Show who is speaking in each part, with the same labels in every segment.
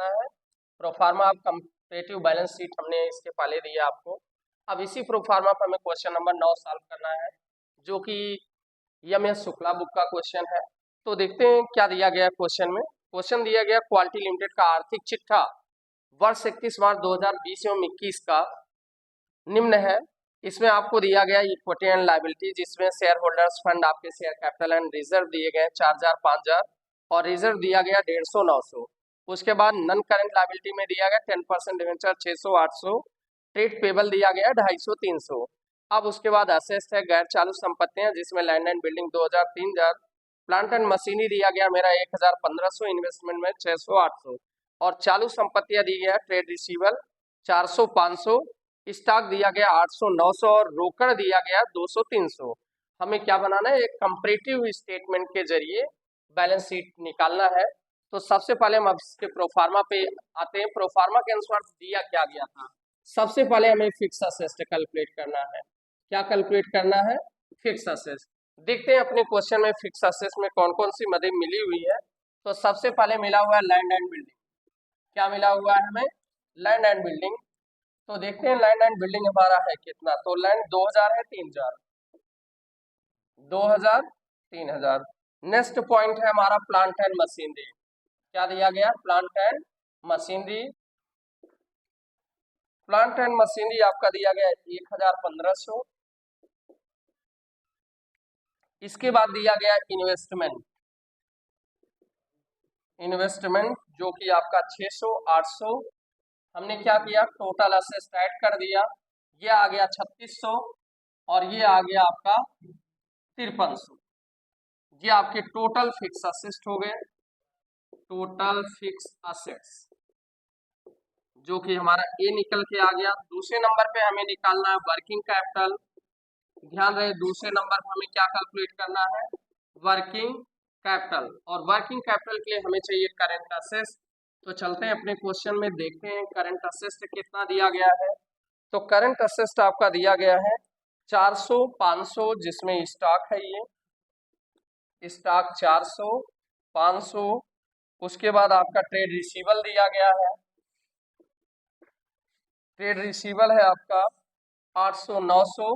Speaker 1: करना है। Proforma of comparative balance sheet हमने इसके पहले दिया आपको। अब इसी प्रोफार्मा पर हमें क्वेश्चन नंबर 9 सॉल्व करना है, जो कि एस शुक्ला बुक का क्वेश्चन है। तो देखते हैं क्या दिया गया क्वेश्चन में। क्वेश्चन दिया गया क्वालिटी लिमिटेड का आर्थिक चिट्ठा वर्ष 31 मार्च 2020 एवं 21 का निम्न है। इसमें आपको दिया गया इक्विटी एंड लायबिलिटी, जिसमें शेयर होल्डर्स फंड, आपके शेयर कैपिटल एंड रिजर्व दिए गए 4000 5000 और रिजर्व दिया गया 150 900। उसके बाद नन करंट लायबिलिटी में दिया गया 10% डिवेंचर 600 800, ट्रेड पेबल दिया गया 250 300। अब उसके बाद असेस्ट है गैर चालू संपत्तियां, जिसमें land and building 2000 3000, plant and machinery दिया गया मेरा 1000 1500, इन्वेस्टमेंट में 600 800 और चालू संपत्तियां दी गया ट्रेड रिसीवल 400 500, स्टॉक दिया गया 800 900 और रोकड़ दिया गया 200 300। हमें क्या बनाना है, एक कंपैरेटिव स्टेटमेंट के जरिए बैलेंस शीट निकालना है। तो सबसे पहले हम इसके प्रोफार्मा पे आते हैं। प्रोफार्मा के अनुसार दिया क्या गया था। सबसे पहले हमें फिक्स असेस्ट कैलकुलेट करना है। क्या कैलकुलेट करना है, फिक्स असेस्ट। देखते हैं अपने क्वेश्चन में फिक्स असेस्ट में कौन कौन सी मदें मिली हुई है। तो सबसे पहले मिला हुआ है लैंड एंड बिल्डिंग। क्या मिला हुआ है हमें, लैंड एंड बिल्डिंग। तो देखते हैं लैंड एंड बिल्डिंग हमारा है कितना। तो लैंड 2000 है 3000, 2000 3000। नेक्स्ट पॉइंट है हमारा प्लांट एंड मशीनरी। क्या दिया गया, plant and machinery. Plant and machinery आपका दिया गया 1000 1500। इसके बाद दिया गया इन्वेस्टमेंट, इन्वेस्टमेंट जो कि आपका 600 800। हमने क्या किया, टोटल असेस्ट ऐड कर दिया। ये आ गया 3600 और ये आ गया आपका 5300। ये आपके टोटल फिक्स असेस्ट हो गए, टोटल फिक्स असेट्स, जो कि हमारा ए निकल के आ गया। दूसरे नंबर पे हमें निकालना है वर्किंग कैपिटल। ध्यान रहे दूसरे नंबर पर हमें क्या कैलकुलेट करना है, वर्किंग कैपिटल। और वर्किंग कैपिटल के लिए हमें चाहिए करंट असेट्स। तो चलते हैं अपने क्वेश्चन में, देखते हैं करंट असेट्स कितना दिया गया है। तो करंट असेट्स आपका दिया गया है 400 500, जिसमें स्टॉक है, ये स्टॉक 400 500। उसके बाद आपका ट्रेड रिसीवल दिया गया है, ट्रेड रिसीवल है आपका 800 900।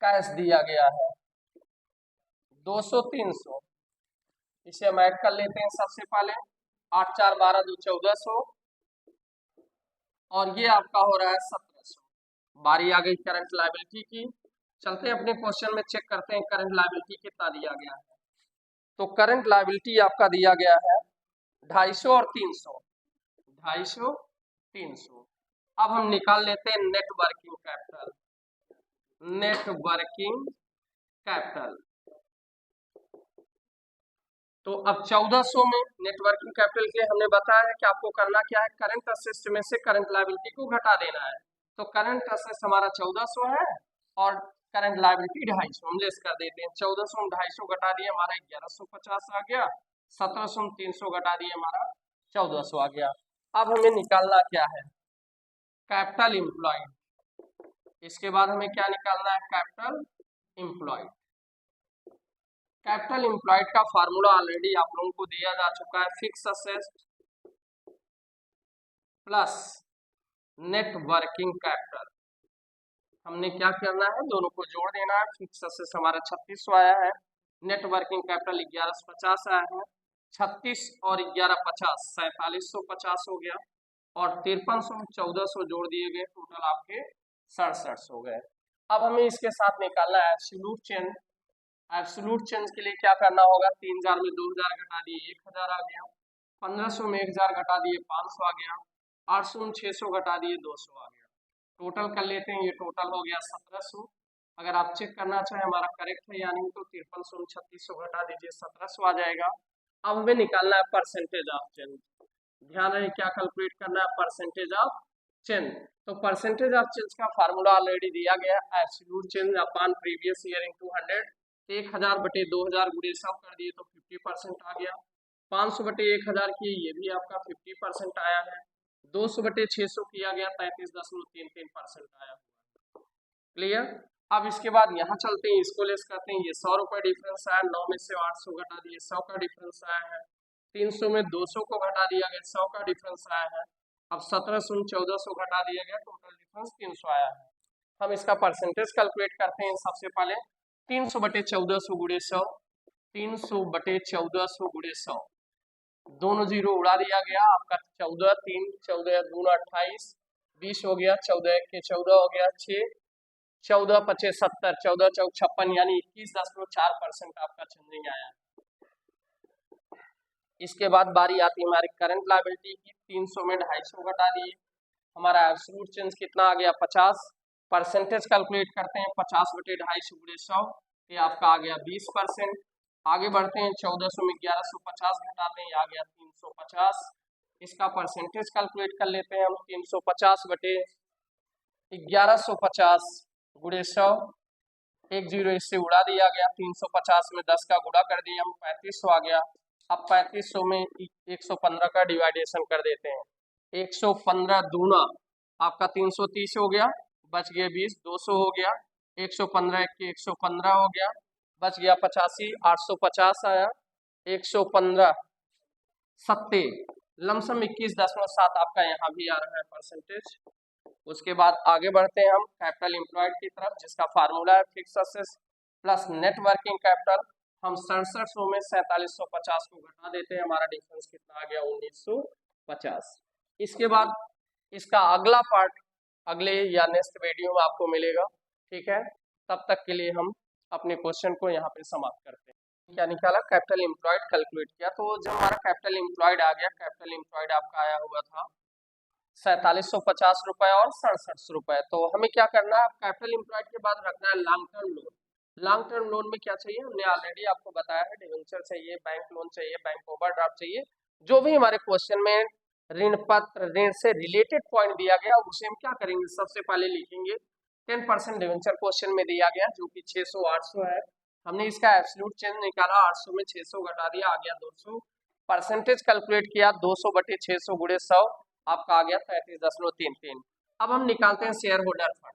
Speaker 1: कैश दिया गया है 200 300। इसे हम ऐड कर लेते हैं सबसे पहले, 8 4 12 2 1400 और ये आपका हो रहा है 1700। बारी आ गई करंट लायबिलिटी की। चलते हैं अपने क्वेश्चन में, चेक करते हैं करंट लायबिलिटी कितना दिया गया है। तो करंट लायबिलिटी आपका दिया गया है 250 और 300, 250 300। अब हम निकाल लेते हैं net working capital, net working capital. तो अब 1400 में नेटवर्किंग कैपिटल के हमने बताया है कि आपको करना क्या है, करंट असेट्स में से करंट लायबिलिटी को घटा देना है। तो करंट असेट्स हमारा 1400 है और करंट लायबिलिटी 250। हम लेस कर देते हैं, 1400 में 250 घटा दिए हमारा 1150 आ गया, 1700 में 300 घटा दिए हमारा 1400 आ गया। अब हमें निकालना क्या है, कैपिटल इम्प्लॉयड। इसके बाद हमें क्या निकालना है, कैपिटल इम्प्लॉयड। कैपिटल इम्प्लॉयड का फार्मूला ऑलरेडी आप लोगों को दिया जा चुका है, fix assets plus net working capital. हमने क्या करना है, दोनों को जोड़ देना है। फिक्स असेट्स हमारा 3600 आया है, नेट वर्किंग कैपिटल 1150 आया है। 36 और 1150 4750 हो गया और 5300 1400 जोड़ दिए गए, टोटल आपके 6700 हो गए। अब हमें इसके साथ निकालना है एब्सोल्यूट चेंज। एब्सोल्यूट चेंज के लिए क्या करना होगा, 3000 में 2000 घटा दिए 1000 आ गया, 1500 में 1000 घटा दिए 500 आ गया, 800 में 600 घटा दिए 200 आ गया। टोटल कर लेते हैं, ये टोटल हो गया 1700। अगर आप चेक करना चाहें हमारा करेक्ट है या नहीं, तो 5300 में 3600 घटा दीजिए 1700 आ जाएगा। अब हमें निकालना है परसेंटेज ऑफ चेंज। ध्यान रहे क्या कैलकुलेट करना है, परसेंटेज ऑफ चेंज। तो परसेंटेज ऑफ चेंज का फार्मूला ऑलरेडी दिया गया, absolute change upon previous year into 100। 1000 बटे 2000 गुणे 100 कर दिए तो 50% आ गया। 500 बटे 1000 की, ये भी आपका 50% आया है। 200 बटे 600 किया गया 33.33% आया। क्लियर। अब इसके बाद यहाँ चलते हैं, इसको लेस करते हैं। ये 100 रुपये डिफरेंस आया, 9 में से 800 घटा दिए 100 का डिफरेंस आया है। 300 में 200 को घटा दिया गया, 100 का डिफरेंस आया है। अब 1700 में 1400 घटा दिया गया, टोटल डिफरेंस 300 आया है। हम इसका परसेंटेज कैलकुलेट करते हैं। सबसे पहले 300 बटे 1400 गुणे 100, 300 बटे 1400 गुणे 100, दोनों जीरो उड़ा दिया गया। आपका 14, 3, 14 दून 28, 20 हो गया, 14 के 14 हो गया 6, 14 पचे 70, 14 चौक 56, यानी 21.4% आपका चेंजिंग आया। इसके बाद बारी आती है हमारी करंट लायबिलिटी की। 300 में 250 घटा दिए, हमारा एब्सोल्यूट चेंज कितना आ गया 50। परसेंटेज कैलकुलेट करते हैं, 50 बटे 250 गुणे 100, ये आपका आ गया 20%। आगे बढ़ते हैं, 1400 में 1150 घटाते हैं, आ गया 350। इसका परसेंटेज कैलकुलेट कर लेते हैं हम। 350 बटे 1150 गुणे 100, एक जीरो इससे उड़ा दिया गया। 350 में 10 का गुणा कर दिया हम, 3500 आ गया। अब 3500 में 115 का डिवाइडेशन कर देते हैं। 115 दूना आपका 330 हो गया, बच गया 20, 200 हो गया, 115 के 115 हो गया, बच गया 85, 850 आया, 115 70, लमसम 21.7 आपका यहाँ भी आ रहा है परसेंटेज। उसके बाद आगे बढ़ते हैं हम कैपिटल एम्प्लॉयड की तरफ, जिसका फार्मूला है fix assets plus net working capital. हम 6700 में 4750 को घटा देते हैं, हमारा डिफरेंस कितना आ गया 1950। इसके बाद इसका अगला पार्ट अगले या नेक्स्ट वीडियो में आपको मिलेगा, ठीक है। तब तक के लिए हम अपने क्वेश्चन को यहाँ पे समाप्त करते हैं। क्या निकाला, कैपिटल एम्प्लॉयड कैलकुलेट किया। तो जब हमारा कैपिटल एम्प्लॉयड आ गया, कैपिटल एम्प्लॉयड आपका आया हुआ था 4750 रुपए और 6700 रुपए। तो हमें क्या करना है, कैपिटल एम्प्लॉयड के बाद रखना है long term loan. Long term loan में क्या चाहिए, हमने ऑलरेडी आपको बताया है, डिवेंचर चाहिए, बैंक लोन चाहिए, बैंक ओवरड्राफ्ट चाहिए। जो भी हमारे क्वेश्चन में ऋण पत्र, ऋण से रिलेटेड पॉइंट दिया गया, उसे हम क्या करेंगे, सबसे पहले लिखेंगे। 10% डिवेंचर क्वेश्चन में दिया गया जो कि 600 800 है। हमने इसका एब्सोल्यूट चेंज निकाला, 800 में 600 घटा दिया, आ गया 200। परसेंटेज कैलकुलेट किया, 200 बटे 600 गुणे 100, आपका आ गया 33.33। अब हम निकालते हैं share holder fund.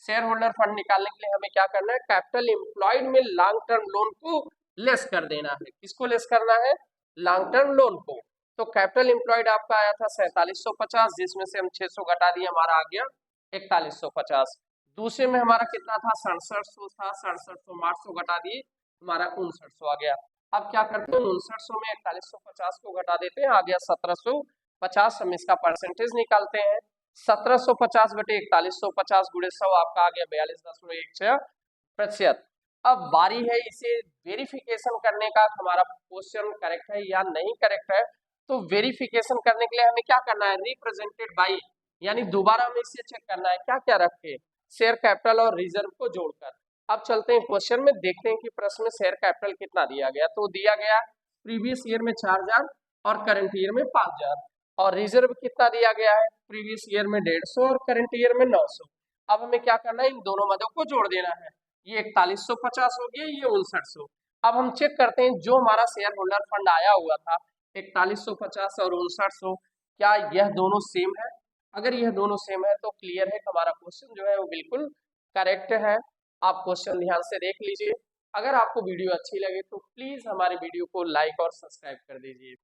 Speaker 1: Share holder fund निकालने के लिए हमें क्या करना है, कैपिटल एम्प्लॉयड में लॉन्ग टर्म लोन को लेस कर देना है। किसको लेस करना है, लॉन्ग टर्म लोन को। तो कैपिटल एम्प्लॉयड आपका आया था 4750, जिसमें से हम 600 घटा दिए, हमारा आ गया 4150। दूसरे में हमारा कितना था, 6700 था, 6700 में 800 घटा दिए, हमारा 5900 आ गया। अब क्या करते हैं, 5900 में 4150 को घटा देते हैं, आ गया 1750। हम इसका परसेंटेज निकालते हैं। 1750 बटे 4150 गुणे 100, आपका आ गया 42.16%। अब बारी है इसे वेरिफिकेशन करने का, हमारा क्वेश्चन करेक्ट है या नहीं करेक्ट है। तो वेरिफिकेशन करने के लिए हमें क्या करना है, रिप्रेजेंटेड बाई, यानी दोबारा हमें इसे चेक करना है क्या क्या रखे, शेयर कैपिटल और रिजर्व को जोड़कर। अब चलते हैं क्वेश्चन में, देखते हैं कि प्रश्न में शेयर कैपिटल कितना दिया गया। तो दिया गया प्रीवियस ईयर में 4000 और करंट ईयर में 5000, और रिजर्व कितना दिया गया है, प्रीवियस ईयर में 150 और करंट ईयर में 900। अब हमें क्या करना है, इन दोनों मदों को जोड़ देना है। ये 4150 हो गया, ये 5900। अब हम चेक करते हैं जो हमारा शेयर होल्डर फंड आया हुआ था 4150 और 5900, क्या यह दोनों सेम है। अगर यह दोनों सेम है तो क्लियर है कि हमारा क्वेश्चन जो है वो बिल्कुल करेक्ट है। आप क्वेश्चन ध्यान से देख लीजिए। अगर आपको वीडियो अच्छी लगे तो प्लीज हमारे वीडियो को लाइक और सब्सक्राइब कर दीजिए।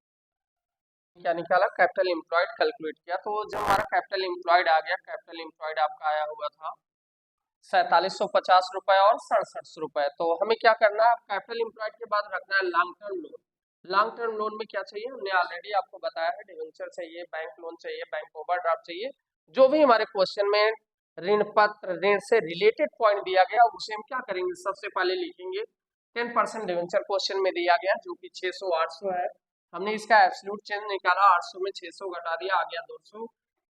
Speaker 1: क्या निकाला, कैपिटल एम्प्लॉयड कैलकुलेट किया। तो जब हमारा कैपिटल एम्प्लॉयड आ गया, कैपिटल एम्प्लॉयड आपका आया हुआ था 4750 रुपए और 6700 रुपए। तो हमें क्या करना है, कैपिटल एम्प्लॉयड के बाद रखना है long term loan. Long term loan में क्या चाहिए, हमने ऑलरेडी आपको बताया है, डिवेंचर चाहिए, बैंक लोन चाहिए, बैंक ओवरड्राफ्ट चाहिए। जो भी हमारे क्वेश्चन में ऋण पत्र, ऋण से रिलेटेड पॉइंट दिया गया, उसे हम क्या करेंगे, सबसे पहले लिखेंगे। 10% डिवेंचर क्वेश्चन में दिया गया जो कि 600 800 है। हमने इसका एब्सोल्यूट चेंज निकाला, 800 में 600 घटा दिया, आ गया 200।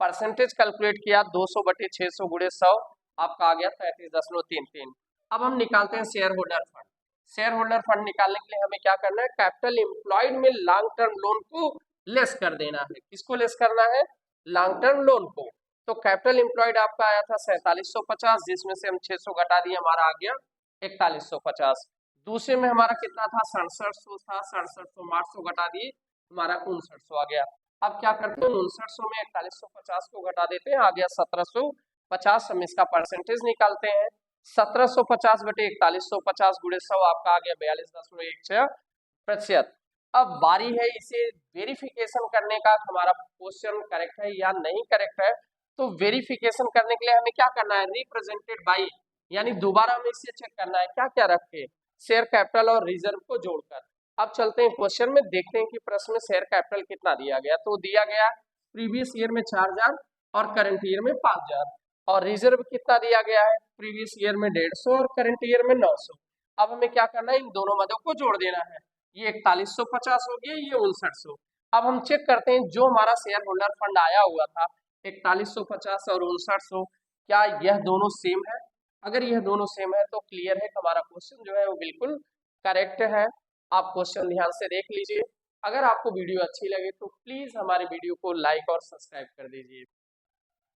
Speaker 1: परसेंटेज कैलकुलेट किया, 200 बटे 600 गुणे 100, आपका आ गया 33.33। अब हम निकालते हैं share holder fund. Share holder fund निकालने के लिए हमें क्या करना है, कैपिटल एम्प्लॉयड में लॉन्ग टर्म लोन को लेस कर देना है। किसको लेस करना है, लॉन्ग टर्म लोन को। तो कैपिटल एम्प्लॉयड आपका आया था 4750, जिसमें से हम 600 घटा दिए, हमारा आ गया 4150। दूसरे में हमारा कितना था, 6700 था, 6700 में 800 घटा दिए, हमारा 5900 आ गया। अब क्या करते हैं, 5900 में 4150 को घटा देते हैं, आ गया 1750। हम इसका परसेंटेज निकालते हैं। 1750 बटे 4150 गुणे 100, आपका आ गया 42.16%। अब बारी है इसे वेरिफिकेशन करने का, हमारा क्वेश्चन करेक्ट है या नहीं करेक्ट है। तो वेरिफिकेशन करने के लिए हमें क्या करना है, रिप्रेजेंटेड बाई, यानी दोबारा हमें इसे चेक करना है क्या क्या रख के, शेयर कैपिटल और रिजर्व को जोड़कर। अब चलते हैं क्वेश्चन में, देखते हैं कि प्रश्न में शेयर कैपिटल कितना दिया गया। तो दिया गया प्रीवियस ईयर में 4000 और करंट ईयर में 5000, और रिजर्व कितना दिया गया है, प्रीवियस ईयर में 150 और करंट ईयर में 900। अब हमें क्या करना है, इन दोनों मदों को जोड़ देना है। ये 4150 हो गया, ये 5900। अब हम चेक करते हैं जो हमारा शेयर होल्डर फंड आया हुआ था 4150 और 5900, क्या यह दोनों सेम है। अगर यह दोनों सेम है तो क्लियर है, हमारा क्वेश्चन जो है वो बिल्कुल करेक्ट है। आप क्वेश्चन ध्यान से देख लीजिए। अगर आपको वीडियो अच्छी लगे तो प्लीज हमारे वीडियो को लाइक और सब्सक्राइब कर दीजिए।